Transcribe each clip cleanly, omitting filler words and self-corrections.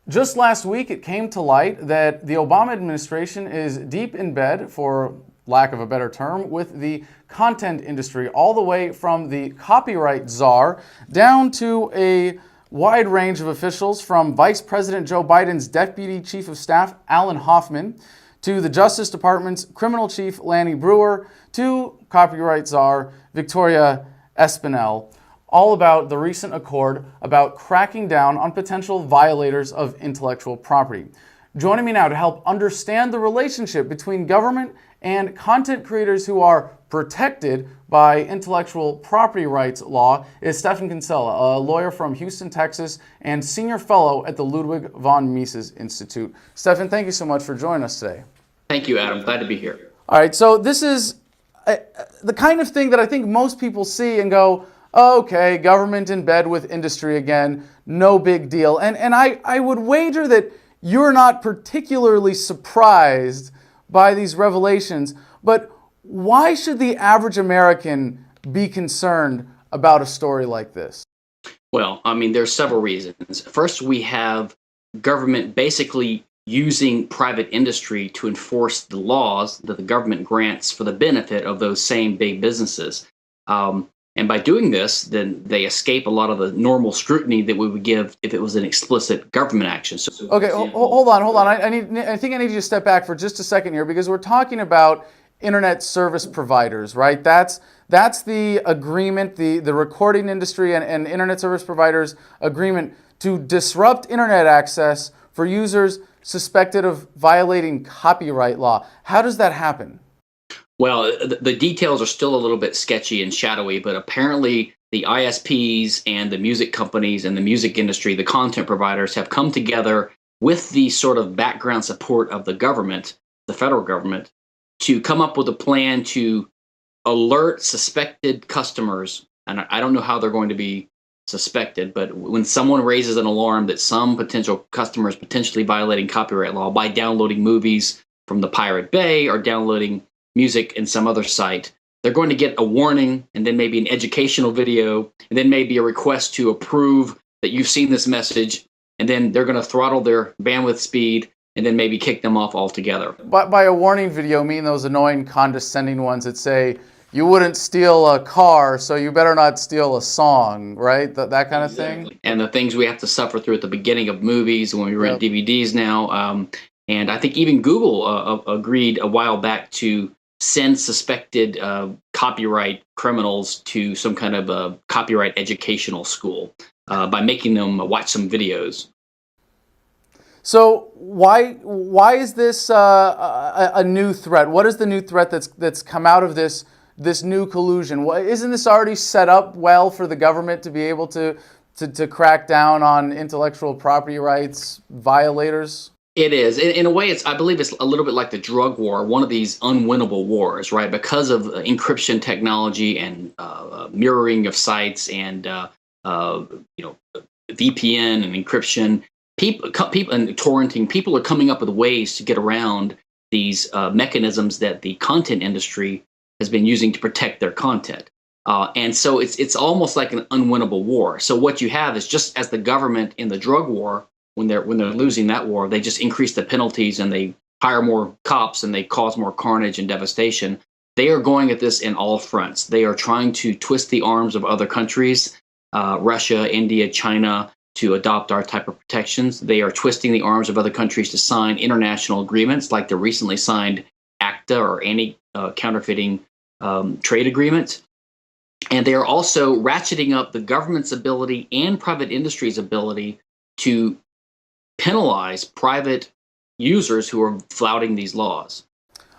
Just last week, it came to light that the Obama administration is deep in bed, for lack of a better term, with the content industry, all the way from the copyright czar down to a wide range of officials, from Vice President Joe Biden's Deputy Chief of Staff, Alan Hoffman, to the Justice Department's Criminal Chief, Lanny Brewer, to copyright czar, Victoria Espinel, all about the recent accord about cracking down on potential violators of intellectual property. Joining me now to help understand the relationship between government and content creators who are protected by intellectual property rights law is Stephen Kinsella, a lawyer from Houston, Texas, and senior fellow at the Ludwig von Mises Institute. Stephen, thank you so much for joining us today. Thank you, Adam. Glad to be here. All right, so this is the kind of thing that I think most people see and go, okay, government in bed with industry again, no big deal. And I would wager that you're not particularly surprised by these revelations, but why should the average American be concerned about a story like this? Well, I mean, there's several reasons. First, we have government basically using private industry to enforce the laws that the government grants for the benefit of those same big businesses. And by doing this, then they escape a lot of the normal scrutiny that we would give if it was an explicit government action. So, okay, hold on. I think I need you to step back for just a second here, because we're talking about internet service providers, right? That's the agreement, the recording industry and internet service providers agreement to disrupt internet access for users suspected of violating copyright law. How does that happen? Well, the details are still a little bit sketchy and shadowy, but apparently the ISPs and the music companies and the music industry, the content providers, have come together with the sort of background support of the government, the federal government, to come up with a plan to alert suspected customers. And I don't know how they're going to be suspected, but when someone raises an alarm that some potential customer is potentially violating copyright law by downloading movies from the Pirate Bay or downloading music in some other site, they're going to get a warning, and then maybe an educational video, and then maybe a request to approve that you've seen this message, and then they're going to throttle their bandwidth speed and then maybe kick them off altogether. By a warning video, mean those annoying condescending ones that say, you wouldn't steal a car, so you better not steal a song, right? That kind of thing? And the things we have to suffer through at the beginning of movies when we rent DVDs now. And I think even Google agreed a while back to send suspected copyright criminals to some kind of a copyright educational school by making them watch some videos. So why is this a new threat? What is the new threat that's come out of this new collusion? Isn't this already set up well for the government to be able to crack down on intellectual property rights violators? It is. In a way, I believe it's a little bit like the drug war, one of these unwinnable wars, right? Because of encryption technology and mirroring of sites and VPN and encryption, people and torrenting, people are coming up with ways to get around these mechanisms that the content industry has been using to protect their content. And so it's almost like an unwinnable war. So what you have is, just as the government in the drug war, when they're losing that war, they just increase the penalties and they hire more cops and they cause more carnage and devastation. They are going at this in all fronts. They are trying to twist the arms of other countries, Russia, India, China, to adopt our type of protections. They are twisting the arms of other countries to sign international agreements like the recently signed ACTA or anti-counterfeiting trade agreement. And they are also ratcheting up the government's ability and private industry's ability to penalize private users who are flouting these laws.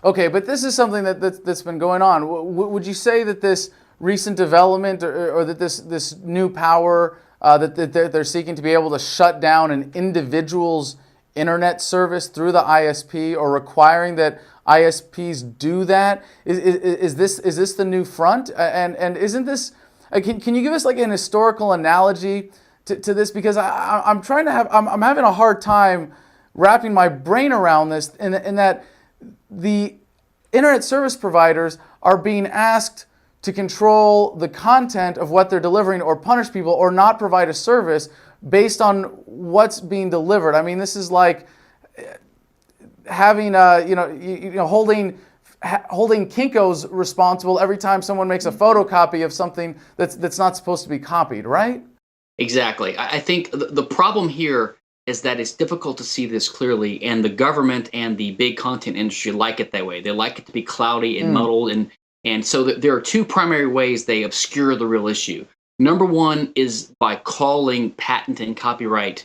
Okay, but this is something that's been going on. Would you say that this recent development or that this new power that they're seeking to be able to shut down an individual's internet service through the ISP, or requiring that ISPs do that, is this the new front? And isn't this? Can you give us like an historical analogy to this, because I'm having a hard time wrapping my brain around this, in that the internet service providers are being asked to control the content of what they're delivering, or punish people, or not provide a service based on what's being delivered. I mean, this is like having holding Kinko's responsible every time someone makes a photocopy of something that's not supposed to be copied, right? Exactly. I think the problem here is that it's difficult to see this clearly, and the government and the big content industry like it that way. They like it to be cloudy and muddled, and so there are two primary ways they obscure the real issue. Number one is by calling patent and copyright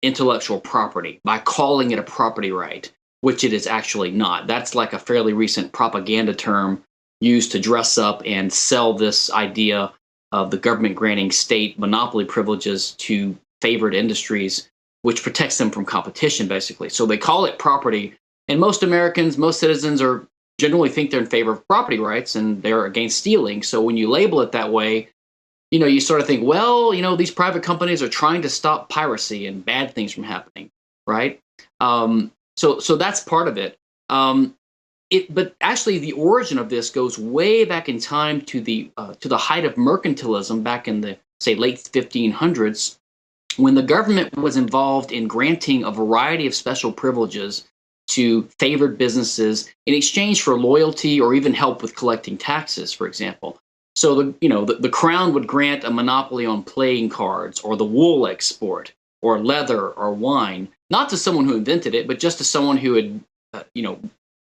intellectual property, by calling it a property right, which it is actually not. That's like a fairly recent propaganda term used to dress up and sell this idea of the government granting state monopoly privileges to favored industries, which protects them from competition, basically. So they call it property, and most Americans, most citizens are generally think they're in favor of property rights and they're against stealing. So when you label it that way, you sort of think, well, these private companies are trying to stop piracy and bad things from happening, right? So that's part of it. But actually, the origin of this goes way back in time to the height of mercantilism back in the, say, late 1500s, when the government was involved in granting a variety of special privileges to favored businesses in exchange for loyalty or even help with collecting taxes, for example. So the crown would grant a monopoly on playing cards or the wool export or leather or wine, not to someone who invented it, but just to someone who had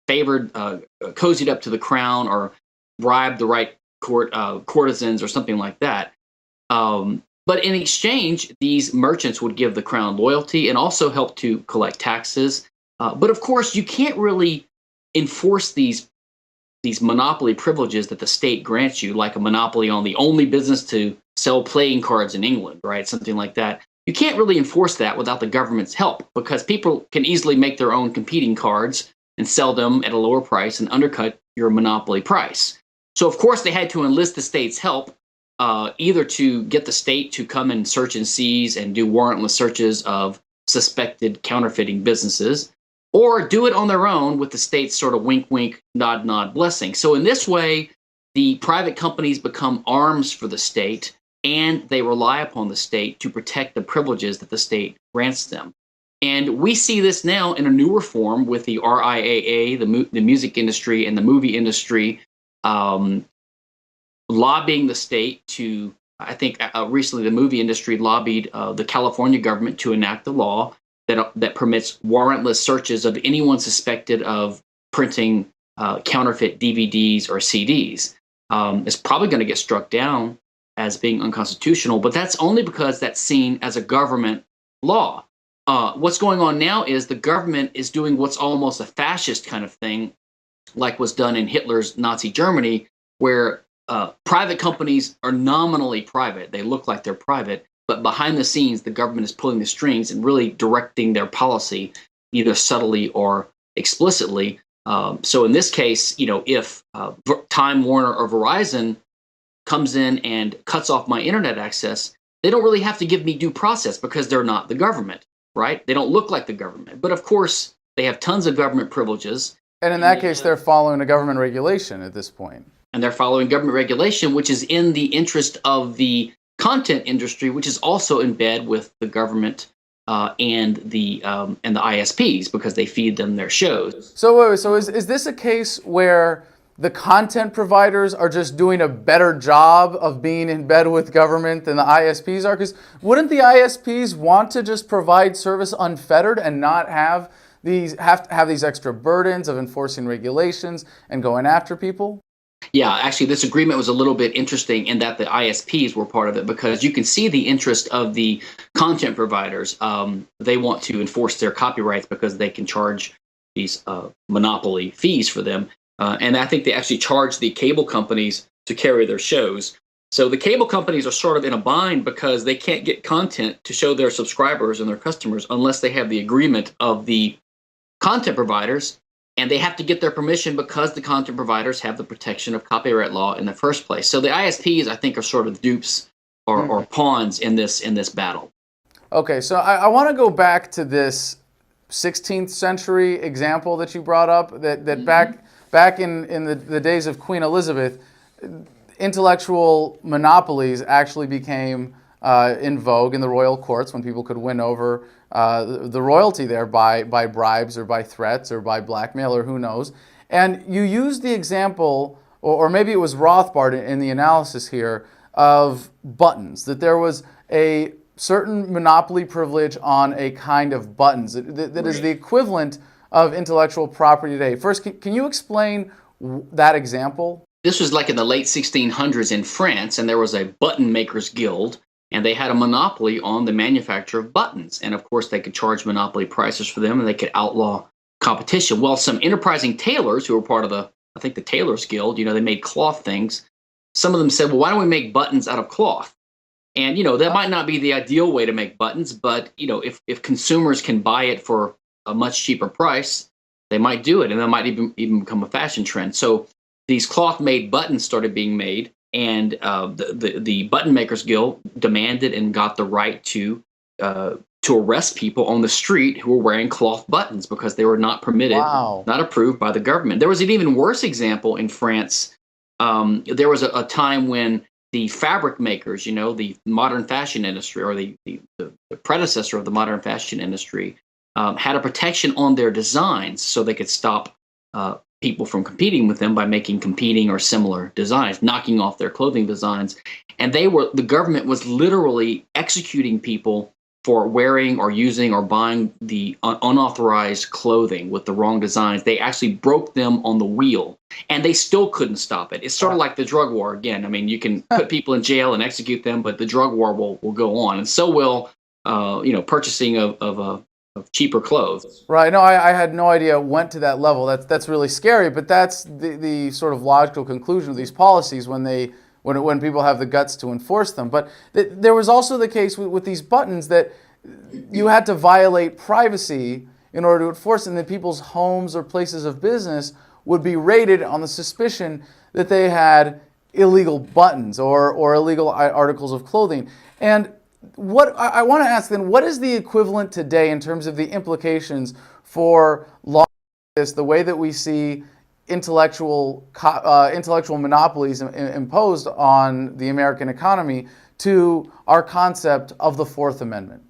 favored, cozied up to the crown or bribed the right courtesans or something like that. But in exchange, these merchants would give the crown loyalty and also help to collect taxes. But of course, you can't really enforce these monopoly privileges that the state grants you, like a monopoly on the only business to sell playing cards in England, right? Something like that. You can't really enforce that without the government's help, because people can easily make their own competing cards and sell them at a lower price and undercut your monopoly price. So of course they had to enlist the state's help, either to get the state to come and search and seize and do warrantless searches of suspected counterfeiting businesses, or do it on their own with the state's sort of wink, wink, nod, nod blessing. So in this way, the private companies become arms for the state, and they rely upon the state to protect the privileges that the state grants them. And we see this now in a newer form with the RIAA, the music industry and the movie industry, lobbying the state to, I think recently the movie industry lobbied the California government to enact a law that permits warrantless searches of anyone suspected of printing counterfeit DVDs or CDs. It's probably going to get struck down as being unconstitutional, but that's only because that's seen as a government law. What's going on now is the government is doing what's almost a fascist kind of thing, like was done in Hitler's Nazi Germany, where private companies are nominally private. They look like they're private, but behind the scenes, the government is pulling the strings and really directing their policy, either subtly or explicitly. So in this case, if Time Warner or Verizon comes in and cuts off my internet access, they don't really have to give me due process because they're not the government, right? They don't look like the government. But of course, they have tons of government privileges. And in that case, they're following a government regulation at this point. And they're following government regulation, which is in the interest of the content industry, which is also in bed with the government and the ISPs, because they feed them their shows. So is this a case where the content providers are just doing a better job of being in bed with government than the ISPs are? Because wouldn't the ISPs want to just provide service unfettered and not have these extra burdens of enforcing regulations and going after people? Yeah, actually, this agreement was a little bit interesting in that the ISPs were part of it, because you can see the interest of the content providers. They want to enforce their copyrights because they can charge these monopoly fees for them. And I think they actually charge the cable companies to carry their shows. So the cable companies are sort of in a bind because they can't get content to show their subscribers and their customers unless they have the agreement of the content providers. And they have to get their permission because the content providers have the protection of copyright law in the first place. So the ISPs, I think, are sort of dupes or pawns in this battle. Okay, so I want to go back to this 16th century example that you brought up, that back in the days of Queen Elizabeth, intellectual monopolies actually became in vogue in the royal courts when people could win over the royalty there by bribes or by threats or by blackmail or who knows. And you used the example, or maybe it was Rothbard in the analysis here, of buttons, that there was a certain monopoly privilege on a kind of buttons that is the equivalent of intellectual property today. First, can you explain that example? This was like in the late 1600s in France, and there was a button makers guild, and they had a monopoly on the manufacture of buttons. And of course, they could charge monopoly prices for them, and they could outlaw competition. Well, some enterprising tailors who were part of I think the Tailors Guild, they made cloth things. Some of them said, well, why don't we make buttons out of cloth? And, that might not be the ideal way to make buttons, but, if consumers can buy it for a much cheaper price, they might do it, and that might even become a fashion trend. So these cloth-made buttons started being made, and the Button Makers Guild demanded and got the right to arrest people on the street who were wearing cloth buttons because they were not permitted, not approved by the government. There was an even worse example in France. There was a time when the fabric makers, the modern fashion industry, or the predecessor of the modern fashion industry, had a protection on their designs so they could stop people from competing with them by making competing or similar designs, knocking off their clothing designs. And the government was literally executing people for wearing or using or buying the unauthorized clothing with the wrong designs. They actually broke them on the wheel, and they still couldn't stop it. It's sort of like the drug war again. I mean, you can put people in jail and execute them, but the drug war will go on, and so will purchasing of cheaper clothes. Right. No, I had no idea it went to that level. That's really scary, but that's the sort of logical conclusion of these policies when people have the guts to enforce them. But there was also the case with these buttons that you had to violate privacy in order to enforce them, that people's homes or places of business would be raided on the suspicion that they had illegal buttons or illegal articles of clothing. And what I want to ask then, what is the equivalent today in terms of the implications for law, the way that we see intellectual monopolies imposed on the American economy, to our concept of the Fourth Amendment?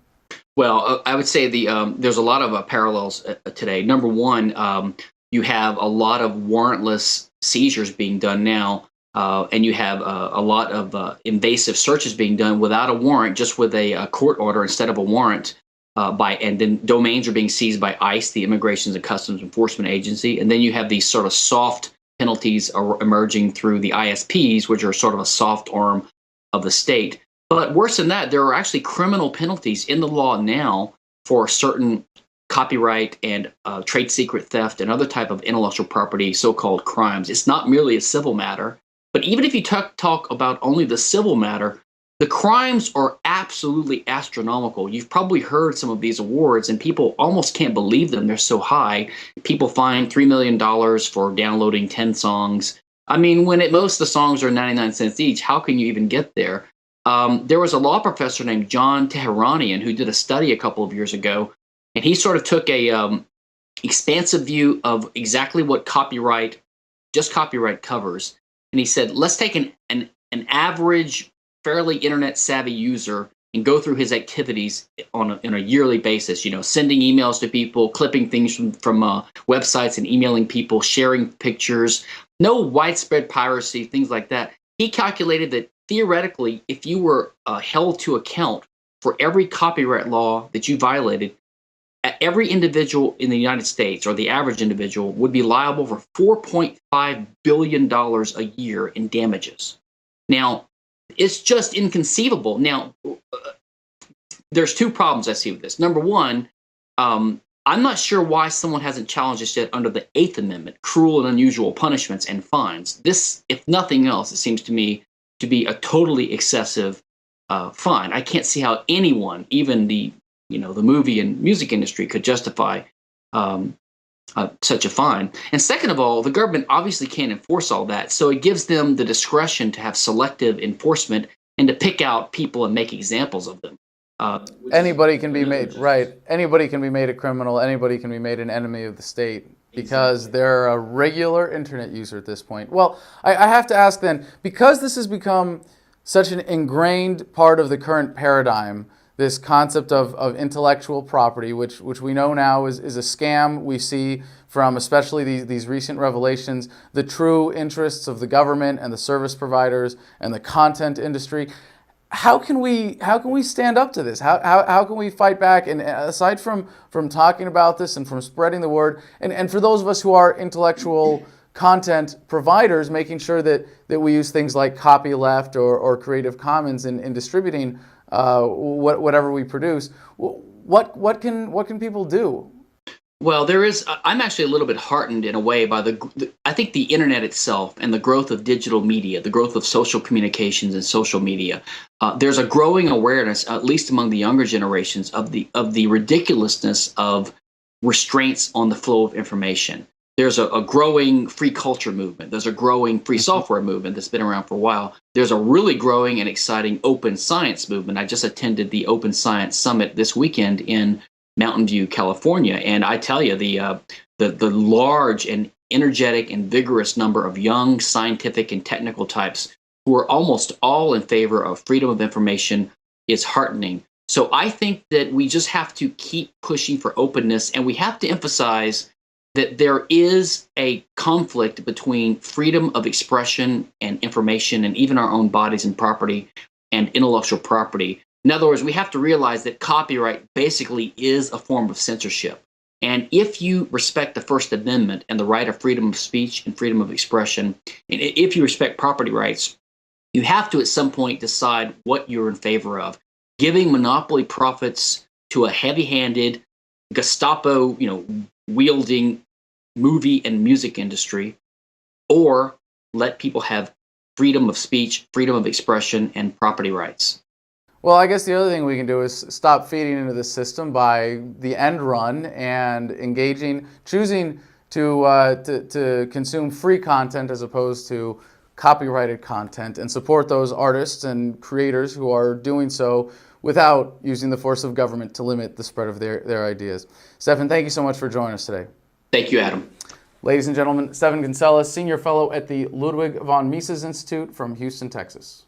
Well, I would say there's a lot of parallels today. Number one, you have a lot of warrantless seizures being done now, and you have a lot of invasive searches being done without a warrant, just with a court order instead of a warrant. And then domains are being seized by ICE, the Immigration and Customs Enforcement Agency. And then you have these sort of soft penalties emerging through the ISPs, which are sort of a soft arm of the state. But worse than that, there are actually criminal penalties in the law now for certain copyright and trade secret theft and other type of intellectual property, so-called crimes. It's not merely a civil matter. But even if you talk about only the civil matter, the crimes are absolutely astronomical. You've probably heard some of these awards, and people almost can't believe them. They're so high. People fine $3 million for downloading 10 songs. I mean, when most of the songs are 99 cents each, how can you even get there? There was a law professor named John Teheranian who did a study a couple of years ago, and he sort of took a expansive view of exactly what copyright covers. And he said, let's take an average, fairly internet savvy user and go through his activities on a yearly basis, sending emails to people, clipping things from websites and emailing people, sharing pictures, no widespread piracy, things like that. He calculated that theoretically, if you were held to account for every copyright law that you violated, every individual in the United States, or the average individual, would be liable for $4.5 billion a year in damages. Now, it's just inconceivable. Now, there's two problems I see with this. Number one, I'm not sure why someone hasn't challenged this yet under the Eighth Amendment, cruel and unusual punishments and fines. This, if nothing else, it seems to me to be a totally excessive fine. I can't see how anyone, even the movie and music industry, could justify such a fine. And second of all, the government obviously can't enforce all that, so it gives them the discretion to have selective enforcement and to pick out people and make examples of them. Anybody can be made Anybody can be made a criminal. Anybody can be made an enemy of the state because they're a regular internet user at this point. Well, I have to ask then, because this has become such an ingrained part of the current paradigm, this concept of intellectual property, which we know now is a scam. We see from especially these recent revelations the true interests of the government and the service providers and the content industry. How can we stand up to this? How can we fight back? And aside from talking about this and from spreading the word, and for those of us who are intellectual content providers, making sure that we use things like copyleft or Creative Commons in distributing whatever we produce, what can people do? Well, I'm actually a little bit heartened in a way by I think the internet itself and the growth of digital media, the growth of social communications and social media. There's a growing awareness, at least among the younger generations, of the ridiculousness of restraints on the flow of information. There's a growing free culture movement. There's a growing free software movement that's been around for a while. There's a really growing and exciting open science movement. I just attended the Open Science Summit this weekend in Mountain View, California, and I tell you, the large and energetic and vigorous number of young scientific and technical types who are almost all in favor of freedom of information is heartening. So I think that we just have to keep pushing for openness, and we have to emphasize that there is a conflict between freedom of expression and information and even our own bodies and property and intellectual property. In other words, we have to realize that copyright basically is a form of censorship. And if you respect the First Amendment and the right of freedom of speech and freedom of expression, and if you respect property rights, you have to at some point decide what you're in favor of. Giving monopoly profits to a heavy-handed, Gestapo, wielding movie and music industry, or let people have freedom of speech, freedom of expression, and property rights. Well, I guess the other thing we can do is stop feeding into the system by the end run and choosing to consume free content as opposed to copyrighted content, and support those artists and creators who are doing so without using the force of government to limit the spread of their ideas. Stefan, thank you so much for joining us today. Thank you, Adam. Ladies and gentlemen, Stefan Kinsella, Senior Fellow at the Ludwig von Mises Institute from Houston, Texas.